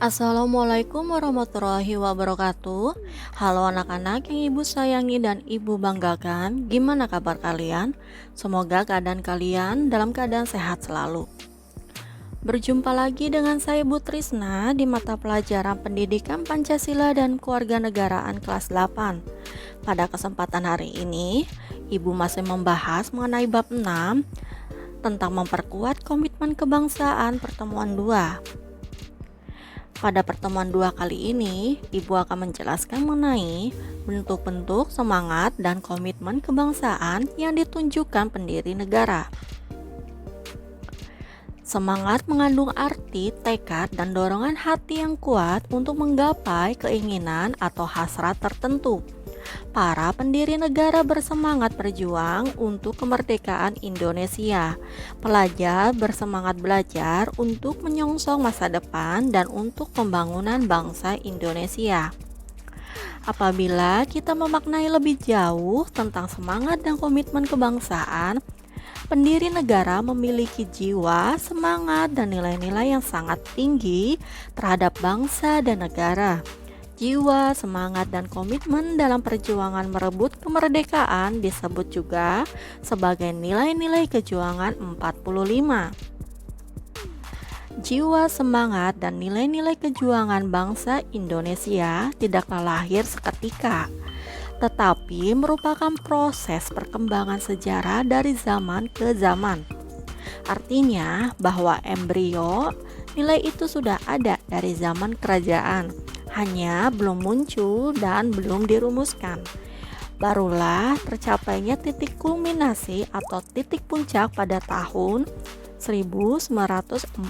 Assalamualaikum warahmatullahi wabarakatuh. Halo anak-anak yang ibu sayangi dan ibu banggakan. Gimana kabar kalian? Semoga keadaan kalian dalam keadaan sehat selalu. Berjumpa lagi dengan saya Bu Trisna di mata pelajaran Pendidikan Pancasila dan Kewarganegaraan kelas 8. Pada kesempatan hari ini, ibu masih membahas mengenai bab 6 tentang memperkuat komitmen kebangsaan pertemuan 2. Pada pertemuan 2 kali ini, Ibu akan menjelaskan mengenai bentuk-bentuk semangat dan komitmen kebangsaan yang ditunjukkan pendiri negara. Semangat mengandung arti, tekad, dan dorongan hati yang kuat untuk menggapai keinginan atau hasrat tertentu. Para pendiri negara bersemangat berjuang untuk kemerdekaan Indonesia. Pelajar bersemangat belajar untuk menyongsong masa depan dan untuk pembangunan bangsa Indonesia. Apabila kita memaknai lebih jauh tentang semangat dan komitmen kebangsaan, pendiri negara memiliki jiwa, semangat, dan nilai-nilai yang sangat tinggi terhadap bangsa dan negara. Jiwa, semangat, dan komitmen dalam perjuangan merebut kemerdekaan disebut juga sebagai nilai-nilai kejuangan 45. Jiwa, semangat, dan nilai-nilai kejuangan bangsa Indonesia tidaklah lahir seketika, tetapi merupakan proses perkembangan sejarah dari zaman ke zaman. Artinya bahwa embrio nilai itu sudah ada dari zaman kerajaan, hanya belum muncul dan belum dirumuskan. Barulah tercapainya titik kulminasi atau titik puncak pada tahun 1945.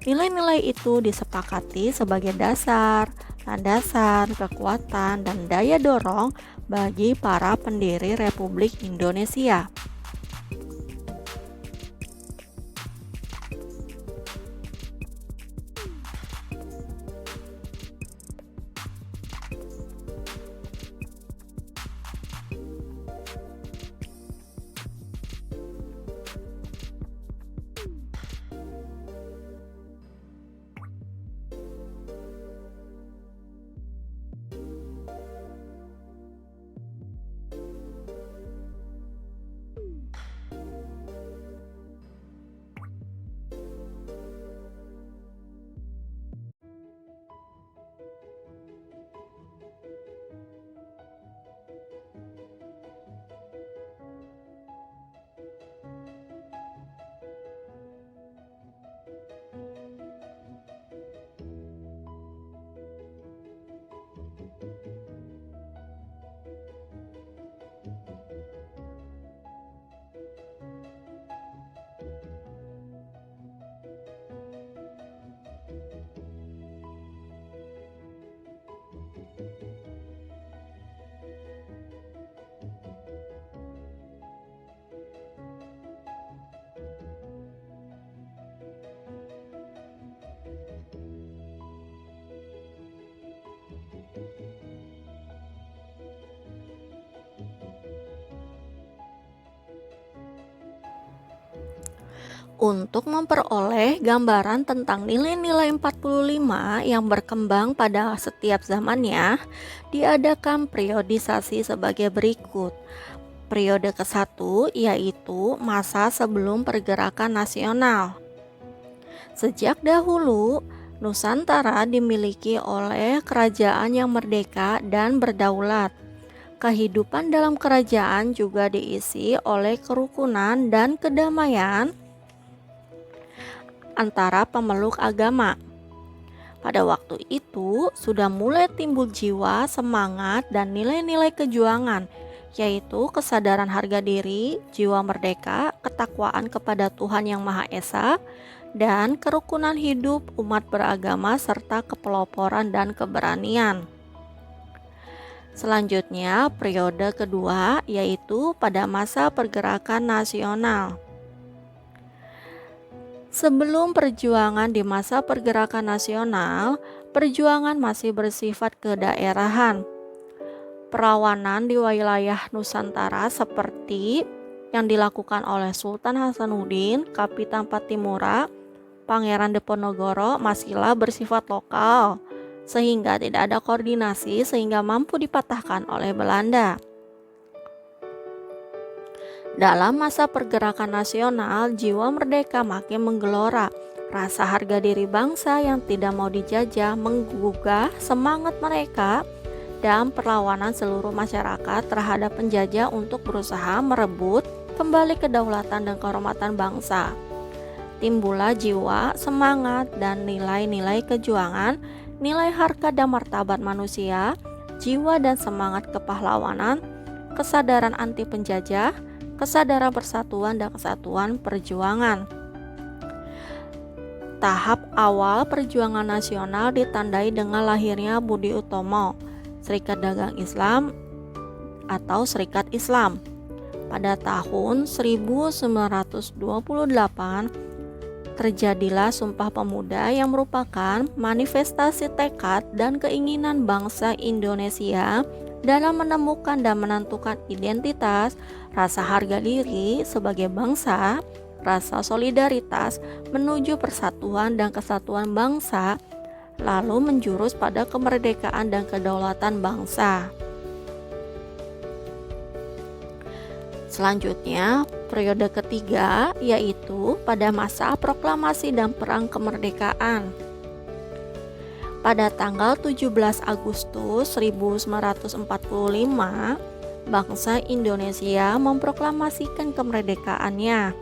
Nilai-nilai itu disepakati sebagai dasar, landasan, kekuatan, dan daya dorong bagi para pendiri Republik Indonesia. Untuk memperoleh gambaran tentang nilai-nilai 45 yang berkembang pada setiap zamannya, diadakan periodisasi sebagai berikut. Periode ke-1 yaitu masa sebelum pergerakan nasional. Sejak dahulu, Nusantara dimiliki oleh kerajaan yang merdeka dan berdaulat. Kehidupan dalam kerajaan juga diisi oleh kerukunan dan kedamaian antara pemeluk agama. Pada waktu itu sudah mulai timbul jiwa, semangat, dan nilai-nilai kejuangan, yaitu kesadaran harga diri, jiwa merdeka, ketakwaan kepada Tuhan Yang Maha Esa, dan kerukunan hidup umat beragama serta kepeloporan dan keberanian. Selanjutnya, periode kedua yaitu pada masa pergerakan nasional. Sebelum perjuangan di masa pergerakan nasional, perjuangan masih bersifat kedaerahan. Perlawanan di wilayah Nusantara seperti yang dilakukan oleh Sultan Hasanuddin, Kapitan Patimura, Pangeran Diponegoro masihlah bersifat lokal, sehingga tidak ada koordinasi sehingga mampu dipatahkan oleh Belanda. Dalam masa pergerakan nasional, jiwa merdeka makin menggelora. Rasa harga diri bangsa yang tidak mau dijajah menggugah semangat mereka dan perlawanan seluruh masyarakat terhadap penjajah untuk berusaha merebut kembali kedaulatan dan kehormatan bangsa. Timbullah jiwa, semangat, dan nilai-nilai kejuangan, nilai harkat dan martabat manusia, jiwa dan semangat kepahlawanan, kesadaran anti penjajah, kesadaran persatuan dan kesatuan perjuangan. Tahap awal perjuangan nasional ditandai dengan lahirnya Budi Utomo, Serikat Dagang Islam atau Serikat Islam. Pada tahun 1928 terjadilah Sumpah Pemuda yang merupakan manifestasi tekad dan keinginan bangsa Indonesia dalam menemukan dan menentukan identitas, rasa harga diri sebagai bangsa, rasa solidaritas menuju persatuan dan kesatuan bangsa, lalu menjurus pada kemerdekaan dan kedaulatan bangsa. Selanjutnya, periode ketiga yaitu pada masa proklamasi dan perang kemerdekaan. Pada tanggal 17 Agustus 1945, bangsa Indonesia memproklamasikan kemerdekaannya.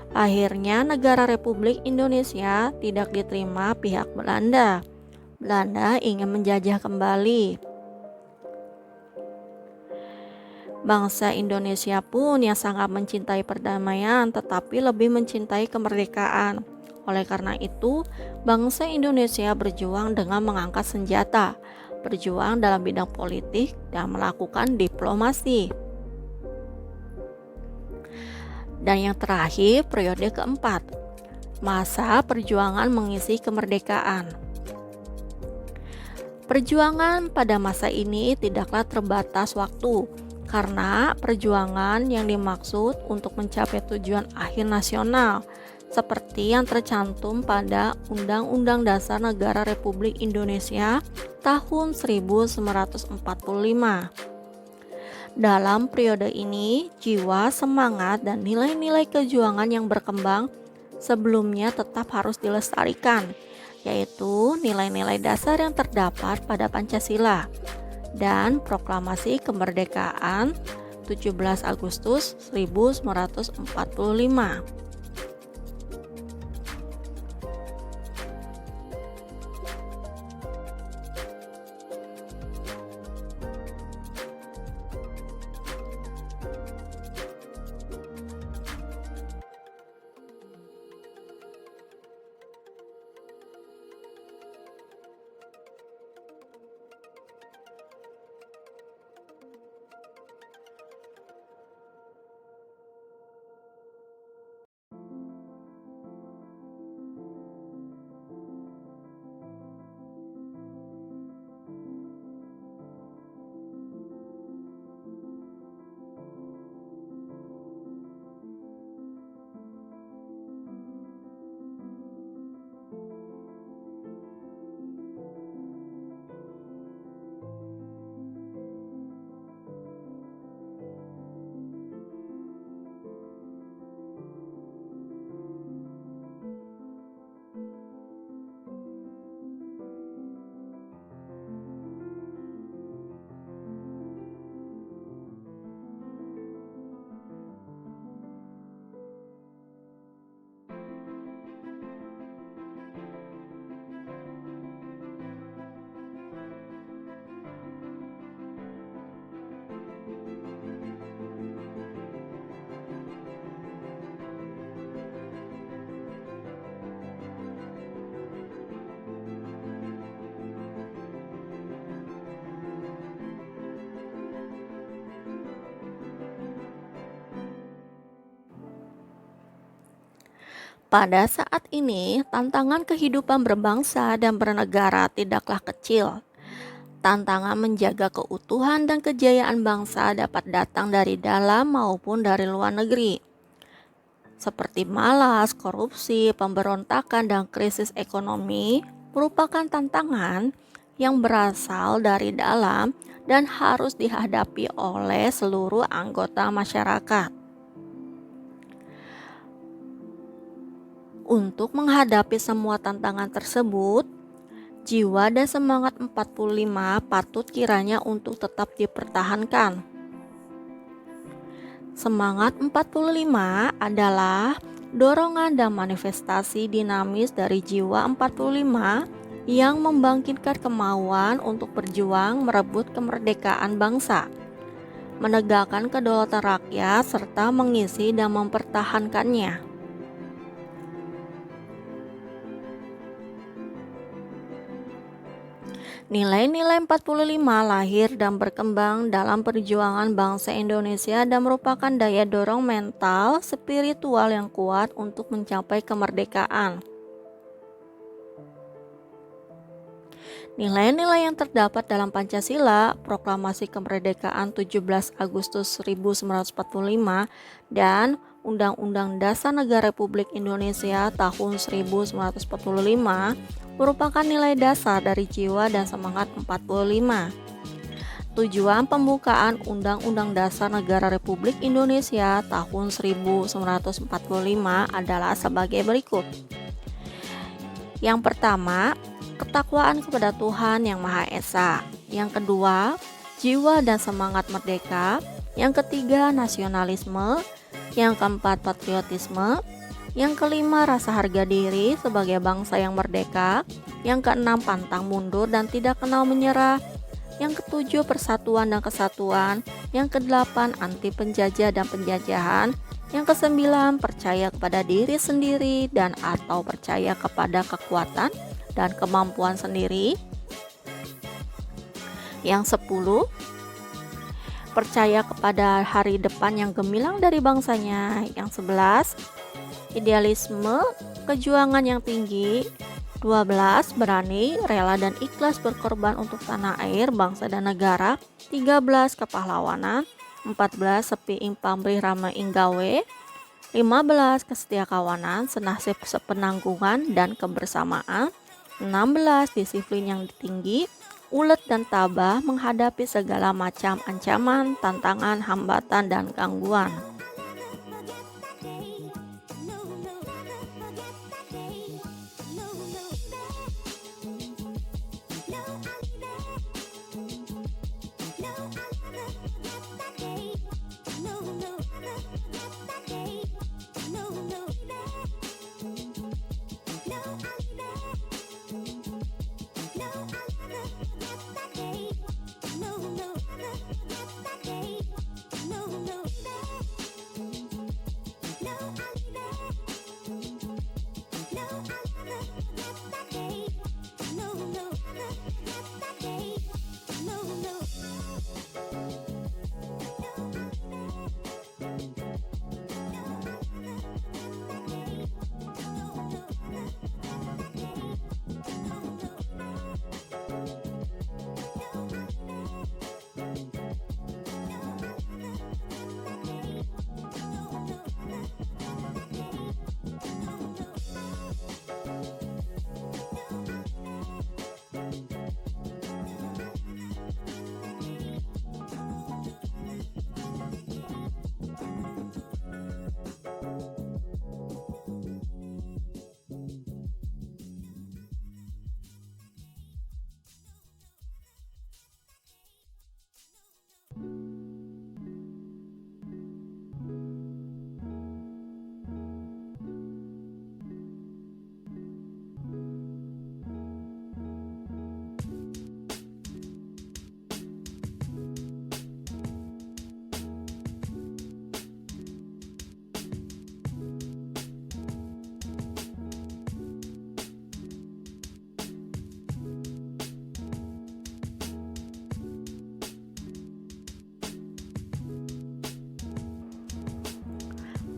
Akhirnya negara Republik Indonesia tidak diterima pihak Belanda. Belanda ingin menjajah kembali. Bangsa Indonesia pun yang sangat mencintai perdamaian tetapi lebih mencintai kemerdekaan. Oleh karena itu, bangsa Indonesia berjuang dengan mengangkat senjata, berjuang dalam bidang politik dan melakukan diplomasi. Dan yang terakhir, periode keempat, masa perjuangan mengisi kemerdekaan. Perjuangan pada masa ini tidaklah terbatas waktu, karena perjuangan yang dimaksud untuk mencapai tujuan akhir nasional, seperti yang tercantum pada Undang-Undang Dasar Negara Republik Indonesia tahun 1945. Dalam periode ini, jiwa, semangat, dan nilai-nilai kejuangan yang berkembang sebelumnya tetap harus dilestarikan, yaitu nilai-nilai dasar yang terdapat pada Pancasila dan Proklamasi Kemerdekaan 17 Agustus 1945. Pada saat ini, tantangan kehidupan berbangsa dan bernegara tidaklah kecil. Tantangan menjaga keutuhan dan kejayaan bangsa dapat datang dari dalam maupun dari luar negeri. seperti malas, korupsi, pemberontakan, dan krisis ekonomi merupakan tantangan yang berasal dari dalam dan harus dihadapi oleh seluruh anggota masyarakat. Untuk menghadapi semua tantangan tersebut, jiwa dan semangat 45 patut kiranya untuk tetap dipertahankan. Semangat 45 adalah dorongan dan manifestasi dinamis dari jiwa 45 yang membangkitkan kemauan untuk berjuang merebut kemerdekaan bangsa, menegakkan kedaulatan rakyat, serta mengisi dan mempertahankannya. Nilai-nilai 45 lahir dan berkembang dalam perjuangan bangsa Indonesia dan merupakan daya dorong mental spiritual yang kuat untuk mencapai kemerdekaan. Nilai-nilai yang terdapat dalam Pancasila, Proklamasi Kemerdekaan 17 Agustus 1945, dan Undang-Undang Dasar Negara Republik Indonesia tahun 1945 merupakan nilai dasar dari jiwa dan semangat 45. Tujuan pembukaan Undang-Undang Dasar Negara Republik Indonesia tahun 1945 adalah sebagai berikut. Yang pertama, ketakwaan kepada Tuhan Yang Maha Esa. Yang kedua, jiwa dan semangat merdeka. Yang ketiga, nasionalisme. Yang keempat, patriotisme. Yang kelima, rasa harga diri sebagai bangsa yang merdeka. Yang keenam, pantang mundur dan tidak kenal menyerah. Yang ketujuh, persatuan dan kesatuan. Yang kedelapan, anti penjajah dan penjajahan. Yang kesembilan, percaya kepada diri sendiri dan atau percaya kepada kekuatan dan kemampuan sendiri. Yang 10, percaya kepada hari depan yang gemilang dari bangsanya. Yang 11, idealisme, kejuangan yang tinggi. 12, berani, rela dan ikhlas berkorban untuk tanah air, bangsa dan negara. 13, kepahlawanan. 14, sepi ing pamrih rame ing gawe. 15, kesetiakawanan, senasib sepenanggungan dan kebersamaan. 16, disiplin yang tinggi, ulet dan tabah menghadapi segala macam ancaman, tantangan, hambatan, dan gangguan.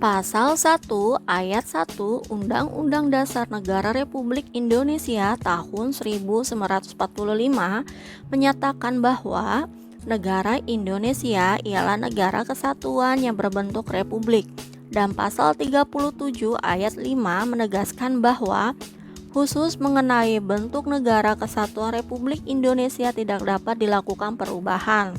Pasal 1 Ayat 1 Undang-Undang Dasar Negara Republik Indonesia tahun 1945 menyatakan bahwa negara Indonesia ialah negara kesatuan yang berbentuk republik Dan pasal 37 ayat 5 menegaskan bahwa khusus mengenai bentuk negara kesatuan Republik Indonesia tidak dapat dilakukan perubahan.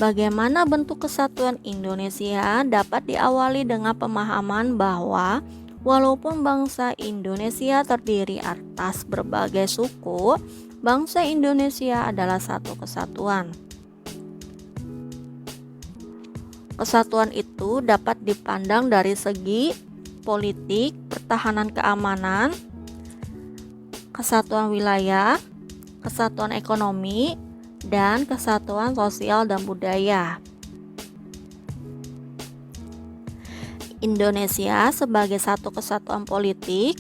Bagaimana bentuk kesatuan Indonesia dapat diawali dengan pemahaman bahwa walaupun bangsa Indonesia terdiri atas berbagai suku, bangsa Indonesia adalah satu kesatuan. Kesatuan itu dapat dipandang dari segi politik, pertahanan keamanan, kesatuan wilayah, kesatuan ekonomi, dan kesatuan sosial dan budaya. Indonesia sebagai satu kesatuan politik,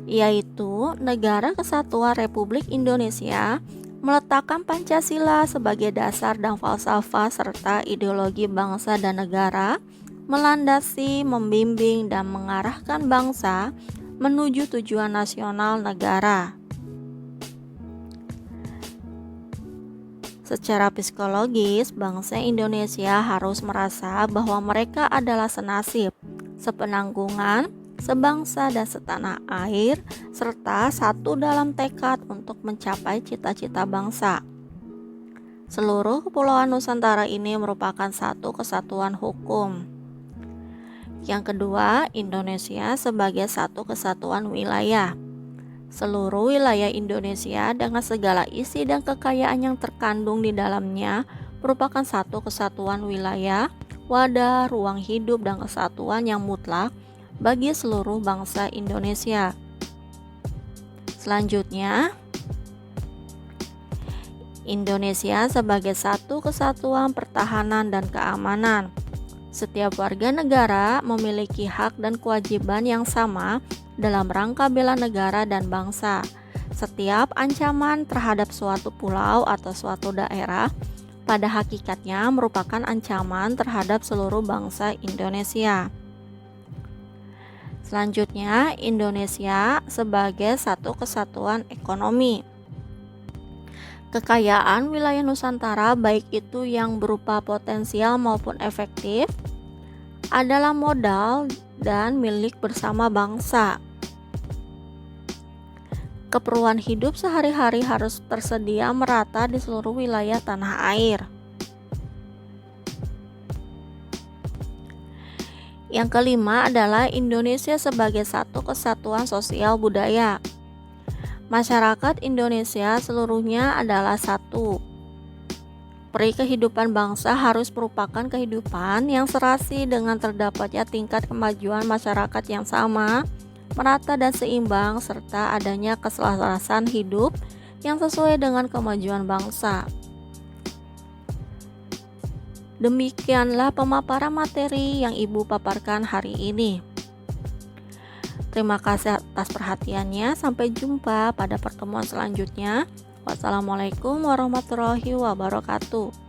yaitu Negara Kesatuan Republik Indonesia, meletakkan Pancasila sebagai dasar dan falsafah serta ideologi bangsa dan negara, melandasi, membimbing, dan mengarahkan bangsa menuju tujuan nasional negara. Secara psikologis, bangsa Indonesia harus merasa bahwa mereka adalah senasib, sepenanggungan, sebangsa dan setanah air, serta satu dalam tekad untuk mencapai cita-cita bangsa. Seluruh kepulauan Nusantara ini merupakan satu kesatuan hukum. Yang kedua, Indonesia sebagai satu kesatuan wilayah. Seluruh wilayah Indonesia dengan segala isi dan kekayaan yang terkandung di dalamnya merupakan satu kesatuan wilayah, wadah, ruang hidup, dan kesatuan yang mutlak bagi seluruh bangsa Indonesia. Selanjutnya, Indonesia sebagai satu kesatuan pertahanan dan keamanan. Setiap warga negara memiliki hak dan kewajiban yang sama dalam rangka bela negara dan bangsa. Setiap ancaman terhadap suatu pulau atau suatu daerah pada hakikatnya merupakan ancaman terhadap seluruh bangsa Indonesia. Selanjutnya, Indonesia sebagai satu kesatuan ekonomi. Kekayaan wilayah Nusantara, baik itu yang berupa potensial maupun efektif, adalah modal dan milik bersama bangsa. Keperluan hidup sehari-hari harus tersedia merata di seluruh wilayah tanah air. Yang kelima adalah Indonesia sebagai satu kesatuan sosial budaya. Masyarakat Indonesia seluruhnya adalah satu. Peri kehidupan bangsa harus merupakan kehidupan yang serasi dengan terdapatnya tingkat kemajuan masyarakat yang sama, merata dan seimbang, serta adanya keselarasan hidup yang sesuai dengan kemajuan bangsa. Demikianlah pemaparan materi yang Ibu paparkan hari ini. Terima kasih atas perhatiannya. Sampai jumpa pada pertemuan selanjutnya. Wassalamualaikum warahmatullahi wabarakatuh.